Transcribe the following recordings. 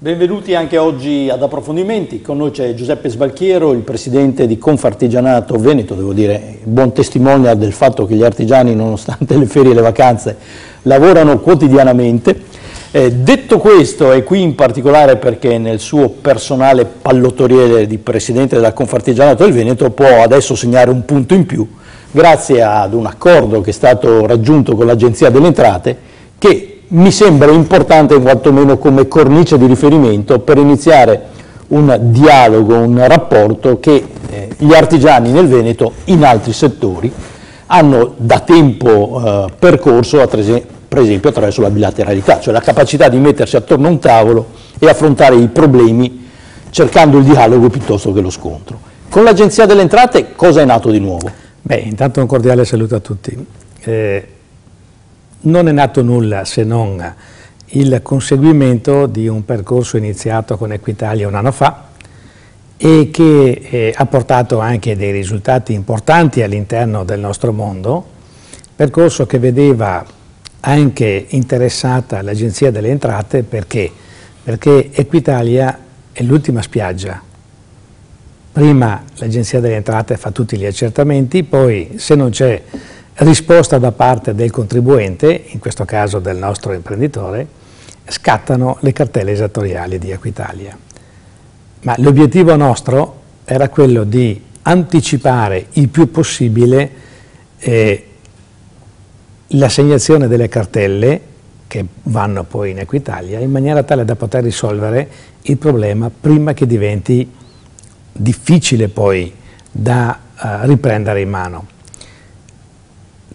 Benvenuti anche oggi ad Approfondimenti. Con noi c'è Giuseppe Sbalchiero, il presidente di Confartigianato Veneto, devo dire buon testimonial del fatto che gli artigiani, nonostante le ferie e le vacanze, lavorano quotidianamente. Detto questo, e qui in particolare perché nel suo personale pallottoliere di presidente della Confartigianato del Veneto può adesso segnare un punto in più, grazie ad un accordo che è stato raggiunto con l'Agenzia delle Entrate, che mi sembra importante quantomeno come cornice di riferimento per iniziare un dialogo, un rapporto che gli artigiani nel Veneto in altri settori hanno da tempo percorso, per esempio attraverso la bilateralità, cioè la capacità di mettersi attorno a un tavolo e affrontare i problemi cercando il dialogo piuttosto che lo scontro. Con l'Agenzia delle Entrate cosa è nato di nuovo? Beh, intanto un cordiale saluto a tutti. Non è nato nulla se non il conseguimento di un percorso iniziato con Equitalia un anno fa e che ha portato anche dei risultati importanti all'interno del nostro mondo, percorso che vedeva anche interessata l'Agenzia delle Entrate perché Equitalia è l'ultima spiaggia. Prima l'Agenzia delle Entrate fa tutti gli accertamenti, poi se non c'è risposta da parte del contribuente, in questo caso del nostro imprenditore, scattano le cartelle esattoriali di Equitalia. Ma l'obiettivo nostro era quello di anticipare il più possibile l'assegnazione delle cartelle che vanno poi in Equitalia, in maniera tale da poter risolvere il problema prima che diventi difficile poi da riprendere in mano.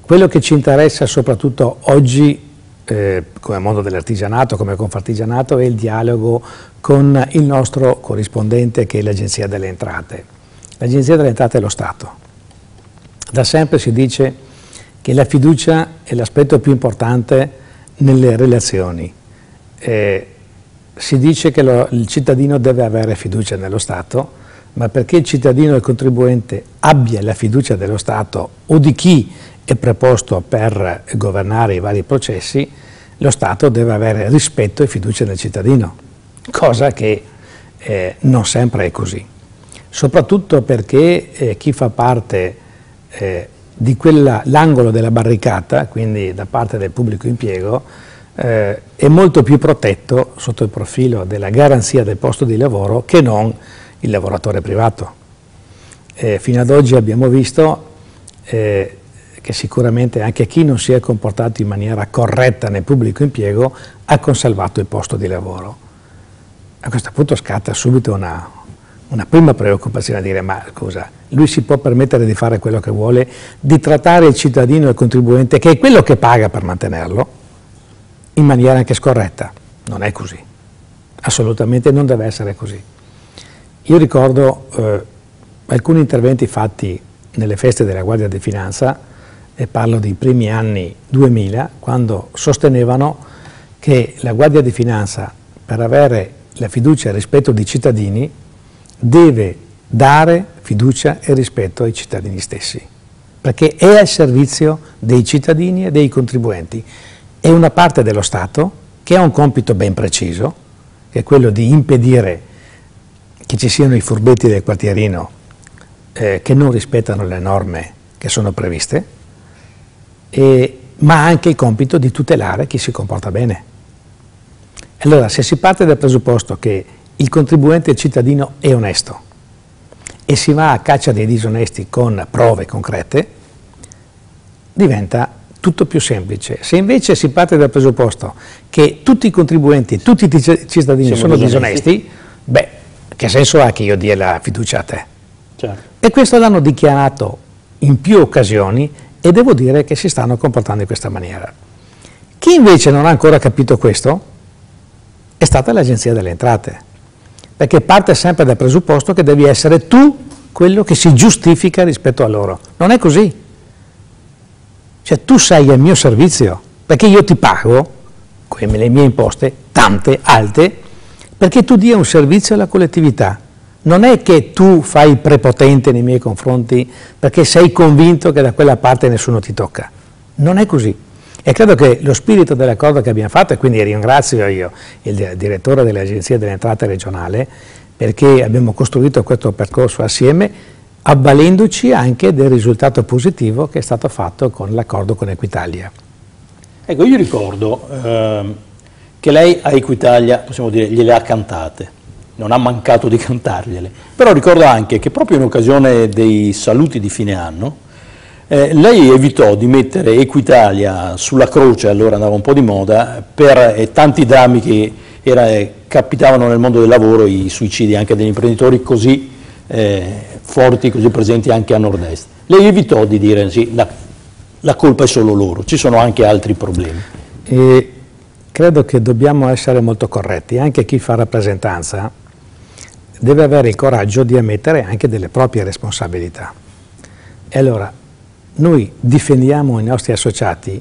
Quello che ci interessa soprattutto oggi come mondo dell'artigianato, come Confartigianato, è il dialogo con il nostro corrispondente che è l'Agenzia delle Entrate. L'Agenzia delle Entrate è lo Stato. Da sempre si dice che la fiducia è l'aspetto più importante nelle relazioni. Si dice che il cittadino deve avere fiducia nello Stato, ma perché il cittadino e il contribuente abbia la fiducia dello Stato o di chi è preposto per governare i vari processi, lo Stato deve avere rispetto e fiducia nel cittadino, cosa che non sempre è così. Soprattutto perché chi fa parte di l'angolo della barricata, quindi da parte del pubblico impiego, è molto più protetto sotto il profilo della garanzia del posto di lavoro che non il lavoratore privato. Fino ad oggi abbiamo visto che sicuramente anche chi non si è comportato in maniera corretta nel pubblico impiego ha conservato il posto di lavoro. A questo punto scatta subito una prima preoccupazione a dire: ma scusa, lui si può permettere di fare quello che vuole, di trattare il cittadino e il contribuente, che è quello che paga per mantenerlo, in maniera anche scorretta? Non è così, assolutamente non deve essere così. Io ricordo alcuni interventi fatti nelle feste della Guardia di Finanza, e parlo dei primi anni 2000, quando sostenevano che la Guardia di Finanza, per avere la fiducia e il rispetto dei cittadini, deve dare fiducia e rispetto ai cittadini stessi, perché è al servizio dei cittadini e dei contribuenti. È una parte dello Stato che ha un compito ben preciso, che è quello di impedire che ci siano i furbetti del quartierino che non rispettano le norme che sono previste, ma ha anche il compito di tutelare chi si comporta bene. Allora, se si parte dal presupposto che il contribuente e il cittadino è onesto e si va a caccia dei disonesti con prove concrete, diventa tutto più semplice. Se invece si parte dal presupposto che tutti i contribuenti, tutti i cittadini sono disonesti, beh, che senso ha che io dia la fiducia a te? Certo. E questo l'hanno dichiarato in più occasioni e devo dire che si stanno comportando in questa maniera. Chi invece non ha ancora capito questo è stata l'Agenzia delle Entrate, perché parte sempre dal presupposto che devi essere tu quello che si giustifica rispetto a loro. Non è così. Cioè tu sei al mio servizio, perché io ti pago, come le mie imposte, tante, alte, perché tu dia un servizio alla collettività. Non è che tu fai prepotente nei miei confronti perché sei convinto che da quella parte nessuno ti tocca. Non è così. E credo che lo spirito dell'accordo che abbiamo fatto, e quindi ringrazio io il direttore dell'Agenzia delle Entrate regionale, perché abbiamo costruito questo percorso assieme, avvalendoci anche del risultato positivo che è stato fatto con l'accordo con Equitalia. Ecco, io ricordo che lei a Equitalia, possiamo dire, gliele ha cantate, non ha mancato di cantargliele, però ricordo anche che proprio in occasione dei saluti di fine anno lei evitò di mettere Equitalia sulla croce, allora andava un po' di moda, per tanti drammi che capitavano nel mondo del lavoro, i suicidi anche degli imprenditori così forti, così presenti anche a nord-est. Lei evitò di dire sì, la colpa è solo loro, ci sono anche altri problemi. E credo che dobbiamo essere molto corretti, anche chi fa rappresentanza deve avere il coraggio di ammettere anche delle proprie responsabilità. E allora noi difendiamo i nostri associati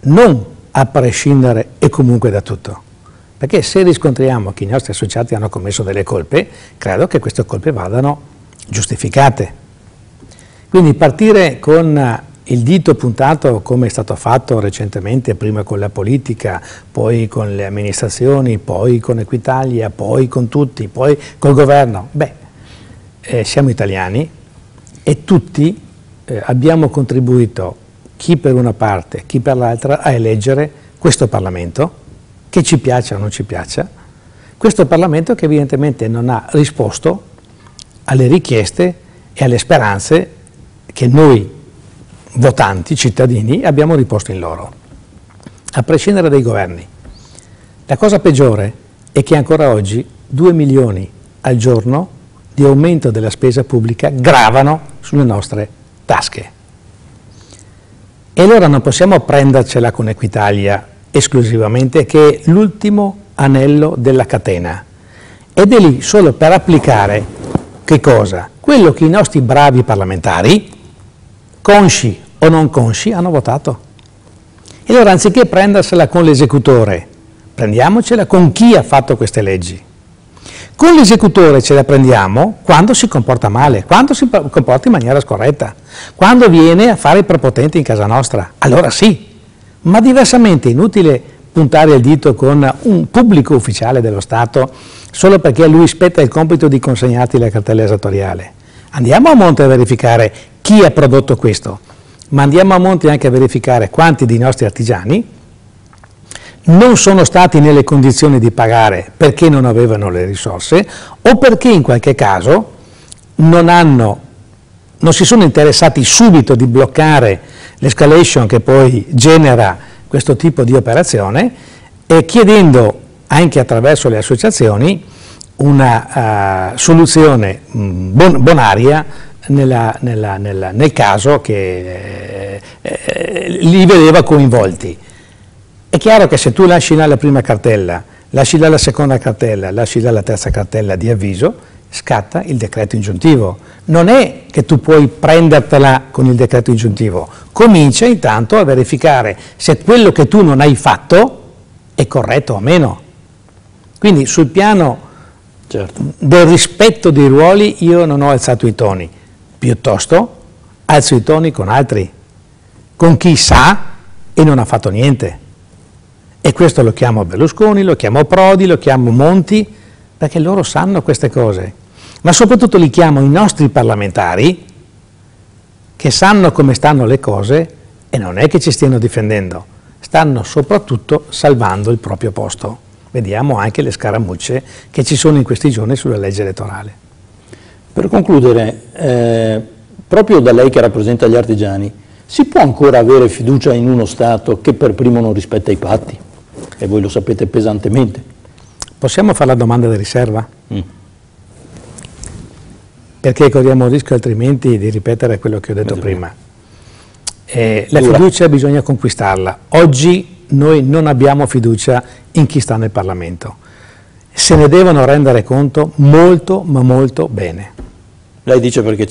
non a prescindere e comunque da tutto, perché se riscontriamo che i nostri associati hanno commesso delle colpe, credo che queste colpe vadano giustificate. Quindi partire con il dito puntato, come è stato fatto recentemente, prima con la politica, poi con le amministrazioni, poi con Equitalia, poi con tutti, poi col governo, siamo italiani e tutti abbiamo contribuito, chi per una parte, chi per l'altra, a eleggere questo Parlamento, che ci piaccia o non ci piaccia, questo Parlamento che evidentemente non ha risposto alle richieste e alle speranze che noi votanti, cittadini, abbiamo riposto in loro, a prescindere dai governi. La cosa peggiore è che ancora oggi 2 milioni al giorno di aumento della spesa pubblica gravano sulle nostre tasche. E allora non possiamo prendercela con Equitalia esclusivamente, che è l'ultimo anello della catena, ed è lì solo per applicare che cosa? Quello che i nostri bravi parlamentari, consci o non consci, hanno votato. E allora anziché prendersela con l'esecutore, prendiamocela con chi ha fatto queste leggi. Con l'esecutore ce la prendiamo quando si comporta male, quando si comporta in maniera scorretta, quando viene a fare il prepotente in casa nostra, allora sì, ma diversamente è inutile puntare il dito con un pubblico ufficiale dello Stato solo perché a lui spetta il compito di consegnarti la cartella esattoriale. Andiamo a monte a verificare chi ha prodotto questo, ma andiamo a monte anche a verificare quanti dei nostri artigiani non sono stati nelle condizioni di pagare perché non avevano le risorse o perché in qualche caso non si sono interessati subito di bloccare l'escalation che poi genera questo tipo di operazione, e chiedendo anche attraverso le associazioni una soluzione bonaria nel caso che li vedeva coinvolti. È chiaro che se tu lasci là la prima cartella, lasci là la seconda cartella, lasci là la terza cartella di avviso, scatta il decreto ingiuntivo. Non è che tu puoi prendertela con il decreto ingiuntivo, comincia intanto a verificare se quello che tu non hai fatto è corretto o meno. Quindi sul piano del rispetto dei ruoli io non ho alzato i toni, piuttosto alzo i toni con altri, con chi sa e non ha fatto niente. E questo lo chiamo Berlusconi, lo chiamo Prodi, lo chiamo Monti, perché loro sanno queste cose. Ma soprattutto li chiamo i nostri parlamentari, che sanno come stanno le cose e non è che ci stiano difendendo, stanno soprattutto salvando il proprio posto. Vediamo anche le scaramucce che ci sono in questi giorni sulla legge elettorale. Per concludere, proprio da lei che rappresenta gli artigiani, si può ancora avere fiducia in uno Stato che per primo non rispetta i patti? E voi lo sapete pesantemente. Possiamo fare la domanda di riserva? Perché corriamo il rischio altrimenti di ripetere quello che ho detto prima. La fiducia bisogna conquistarla. Oggi noi non abbiamo fiducia in chi sta nel Parlamento. Se ne devono rendere conto molto, ma molto bene. Lei dice perché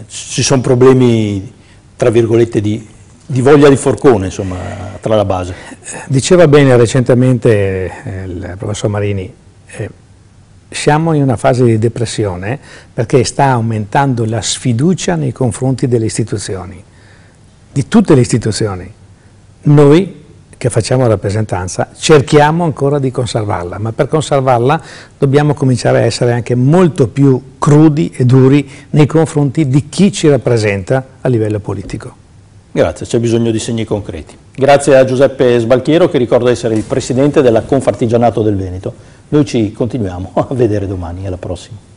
ci sono problemi, tra virgolette, di voglia di forcone, insomma, tra la base. Diceva bene recentemente il professor Marini, siamo in una fase di depressione perché sta aumentando la sfiducia nei confronti delle istituzioni, di tutte le istituzioni, Noi che facciamo rappresentanza cerchiamo ancora di conservarla, ma per conservarla dobbiamo cominciare a essere anche molto più crudi e duri nei confronti di chi ci rappresenta a livello politico. Grazie, c'è bisogno di segni concreti. Grazie a Giuseppe Sbalchiero, che ricordo essere il presidente della Confartigianato del Veneto. Noi ci continuiamo a vedere domani, alla prossima.